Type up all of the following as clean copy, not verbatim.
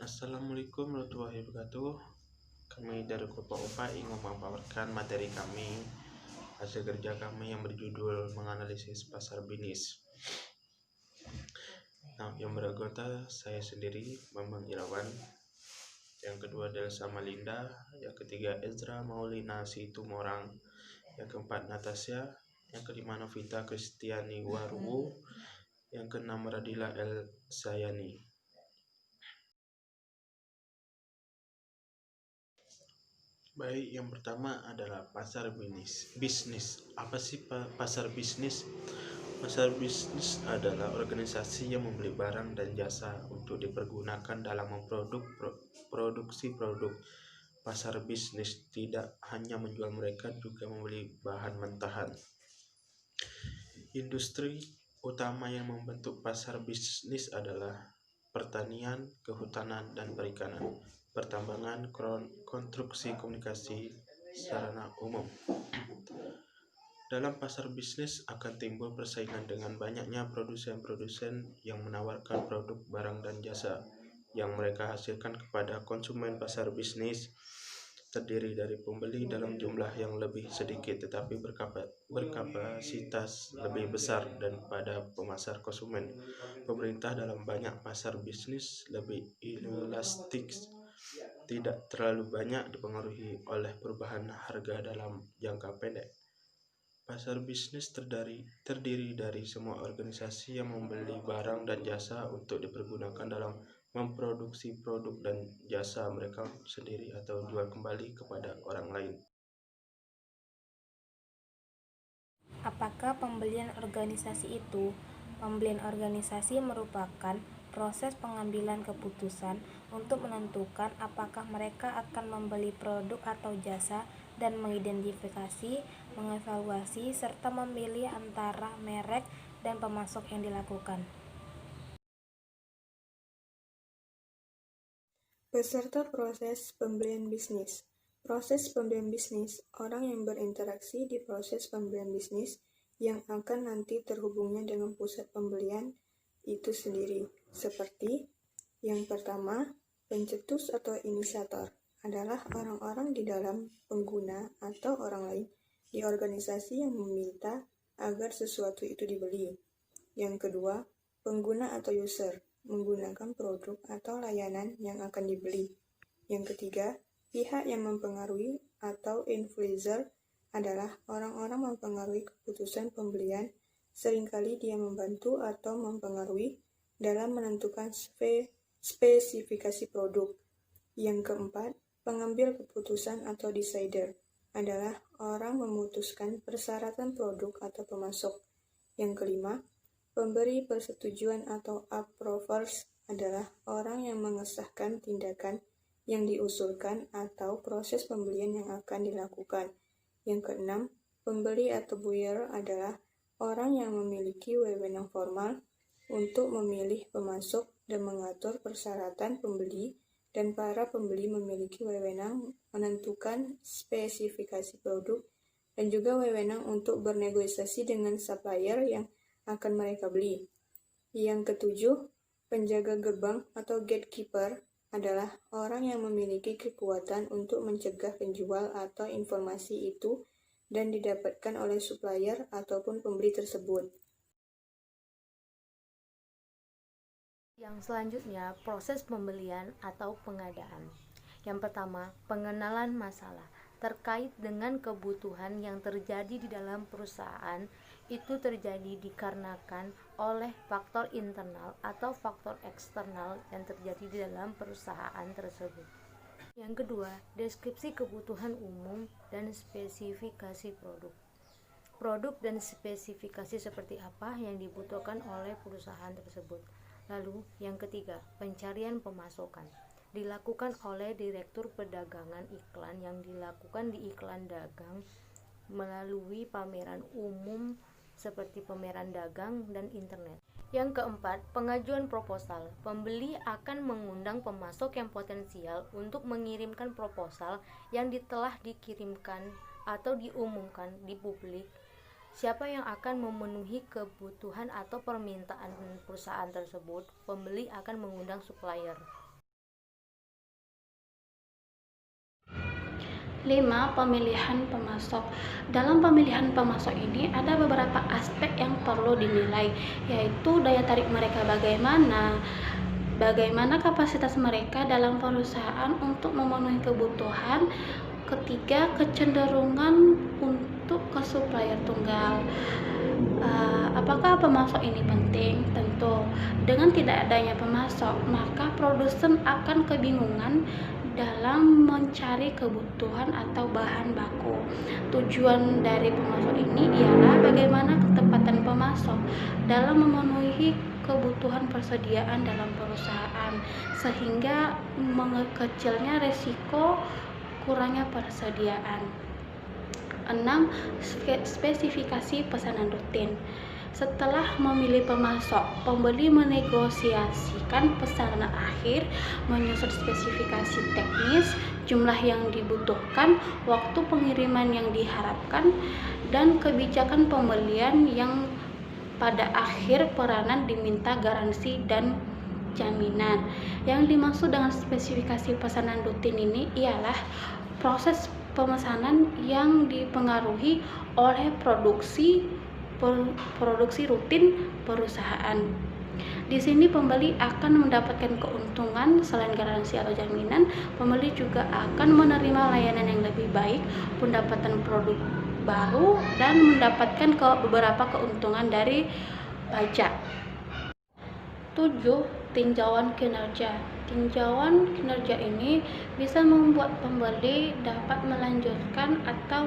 Assalamualaikum warahmatullahi wabarakatuh. Kami dari Kelompok UPA ingin memaparkan materi kami, hasil kerja kami yang berjudul menganalisis pasar bisnis. Yang beranggota saya sendiri, Bambang Irawan. Yang kedua Delsa Malinda. Yang ketiga Ezra Maulina Situmorang. Yang keempat Natasha. Yang kelima Novita Kristiani Waru. Yang keenam Radila El Sayani. Baik, yang pertama adalah pasar bisnis. Apa sih pasar bisnis? Pasar bisnis adalah organisasi yang membeli barang dan jasa untuk dipergunakan dalam memproduksi produk. Pasar bisnis tidak hanya menjual, mereka juga membeli bahan mentahan. Industri utama yang membentuk pasar bisnis adalah pertanian, kehutanan, dan perikanan, pertambangan, konstruksi, komunikasi, sarana umum. Dalam pasar bisnis akan timbul persaingan dengan banyaknya produsen-produsen yang menawarkan produk, barang, dan jasa yang mereka hasilkan kepada konsumen. Pasar bisnis terdiri dari pembeli dalam jumlah yang lebih sedikit tetapi berkapasitas lebih besar daripada pemasar konsumen. Pemerintah dalam banyak pasar bisnis lebih inelastik, tidak terlalu banyak dipengaruhi oleh perubahan harga dalam jangka pendek. Pasar bisnis terdiri dari semua organisasi yang membeli barang dan jasa untuk dipergunakan dalam memproduksi produk dan jasa mereka sendiri atau jual kembali kepada orang lain. Apakah pembelian organisasi itu? Pembelian organisasi merupakan proses pengambilan keputusan untuk menentukan apakah mereka akan membeli produk atau jasa dan mengidentifikasi, mengevaluasi, serta memilih antara merek dan pemasok yang dilakukan. Beserta proses pembelian bisnis. Proses pembelian bisnis, orang yang berinteraksi di proses pembelian bisnis yang akan nanti terhubungnya dengan pusat pembelian itu sendiri. Seperti yang pertama, pencetus atau inisiator adalah orang-orang di dalam pengguna atau orang lain di organisasi yang meminta agar sesuatu itu dibeli. Yang kedua, pengguna atau user menggunakan produk atau layanan yang akan dibeli. Yang ketiga, pihak yang mempengaruhi atau influencer adalah orang-orang mempengaruhi keputusan pembelian. Seringkali dia membantu atau mempengaruhi dalam menentukan spesifikasi produk. Yang keempat, pengambil keputusan atau decider adalah orang memutuskan persyaratan produk atau pemasok. Yang kelima, pemberi persetujuan atau approvers adalah orang yang mengesahkan tindakan yang diusulkan atau proses pembelian yang akan dilakukan. Yang keenam, pembeli atau buyer adalah orang yang memiliki wewenang formal untuk memilih pemasok dan mengatur persyaratan pembeli, dan para pembeli memiliki wewenang menentukan spesifikasi produk dan juga wewenang untuk bernegosiasi dengan supplier yang akan mereka beli. Yang ketujuh, penjaga gerbang atau gatekeeper adalah orang yang memiliki kekuatan untuk mencegah penjual atau informasi itu dan didapatkan oleh supplier ataupun pembeli tersebut. Yang selanjutnya, proses pembelian atau pengadaan. Yang pertama, pengenalan masalah terkait dengan kebutuhan yang terjadi di dalam perusahaan. Itu terjadi dikarenakan oleh faktor internal atau faktor eksternal yang terjadi di dalam perusahaan tersebut. Yang kedua, deskripsi kebutuhan umum dan spesifikasi produk. Produk dan spesifikasi seperti apa yang dibutuhkan oleh perusahaan tersebut. Lalu yang ketiga, pencarian pemasokan dilakukan oleh Direktur Perdagangan Iklan yang dilakukan di iklan dagang melalui pameran umum seperti pameran dagang dan internet. Yang keempat, pengajuan proposal. Pembeli akan mengundang pemasok yang potensial untuk mengirimkan proposal yang telah dikirimkan atau diumumkan di publik. Siapa yang akan memenuhi kebutuhan atau permintaan perusahaan tersebut, pembeli akan mengundang supplier. 5. Pemilihan pemasok. Dalam pemilihan pemasok ini ada beberapa aspek yang perlu dinilai, yaitu daya tarik mereka bagaimana kapasitas mereka dalam perusahaan untuk memenuhi kebutuhan. Ketiga, kecenderungan untuk ke supplier tunggal. Apakah pemasok ini penting? Tentu, dengan tidak adanya pemasok, maka produsen akan kebingungan dalam mencari kebutuhan atau bahan baku. Tujuan dari pemasok ini ialah bagaimana ketepatan pemasok dalam memenuhi kebutuhan persediaan dalam perusahaan, sehingga mengekecilnya risiko kurangnya persediaan. 6. Spesifikasi pesanan rutin. Setelah memilih pemasok, pembeli menegosiasikan pesanan akhir, menyusun spesifikasi teknis, jumlah yang dibutuhkan, waktu pengiriman yang diharapkan, dan kebijakan pembelian yang pada akhir peranan diminta garansi dan jaminan. Yang dimaksud dengan spesifikasi pesanan rutin ini ialah proses pemesanan yang dipengaruhi oleh produksi rutin perusahaan. Di sini pembeli akan mendapatkan keuntungan selain garansi atau jaminan. Pembeli juga akan menerima layanan yang lebih baik, pendapatan produk baru, dan mendapatkan beberapa keuntungan dari pajak. 7. Tinjauan kinerja. Tinjauan kinerja ini bisa membuat pembeli dapat melanjutkan atau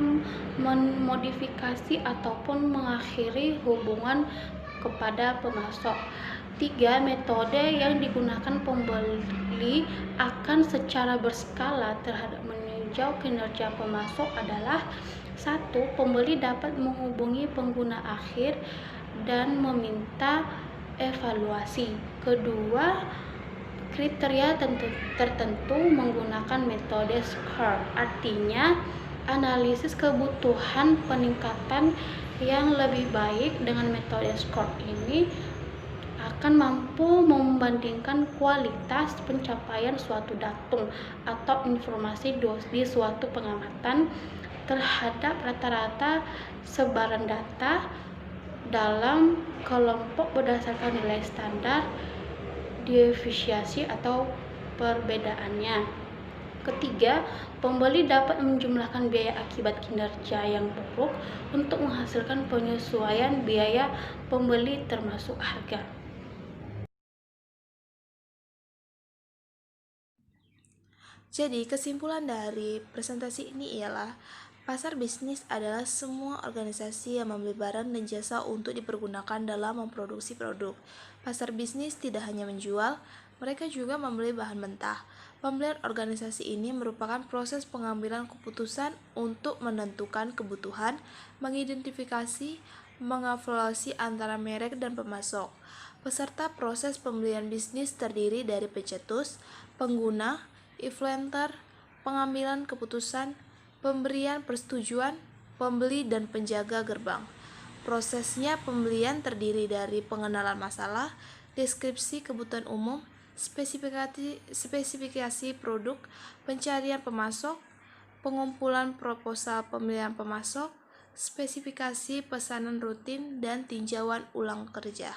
memodifikasi ataupun mengakhiri hubungan kepada pemasok. 3. Metode yang digunakan pembeli akan secara berskala terhadap meninjau kinerja pemasok adalah: 1. Pembeli dapat menghubungi pengguna akhir dan meminta evaluasi. Kedua, kriteria tertentu menggunakan metode SCORE, artinya analisis kebutuhan peningkatan yang lebih baik. Dengan metode SCORE ini akan mampu membandingkan kualitas pencapaian suatu datum atau informasi di suatu pengamatan terhadap rata-rata sebaran data dalam kelompok berdasarkan nilai standar deviasi atau perbedaannya. Ketiga, pembeli dapat menjumlahkan biaya akibat kinerja yang buruk untuk menghasilkan penyesuaian biaya pembeli termasuk harga. Jadi, kesimpulan dari presentasi ini ialah pasar bisnis adalah semua organisasi yang membeli barang dan jasa untuk dipergunakan dalam memproduksi produk. Pasar bisnis tidak hanya menjual, mereka juga membeli bahan mentah. Pembelian organisasi ini merupakan proses pengambilan keputusan untuk menentukan kebutuhan, mengidentifikasi, mengevaluasi antara merek dan pemasok. Peserta proses pembelian bisnis terdiri dari pencetus, pengguna, influencer, pengambilan keputusan, pemberian persetujuan, pembeli, dan penjaga gerbang. Prosesnya pembelian terdiri dari pengenalan masalah, deskripsi kebutuhan umum, spesifikasi produk, pencarian pemasok, pengumpulan proposal pemilihan pemasok, spesifikasi pesanan rutin, dan tinjauan ulang kerja.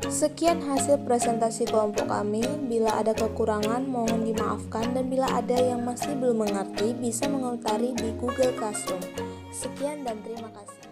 Sekian hasil presentasi kelompok kami. Bila ada kekurangan, mohon dimaafkan, dan bila ada yang masih belum mengerti, bisa mengomentari di Google Classroom. Sekian dan terima kasih.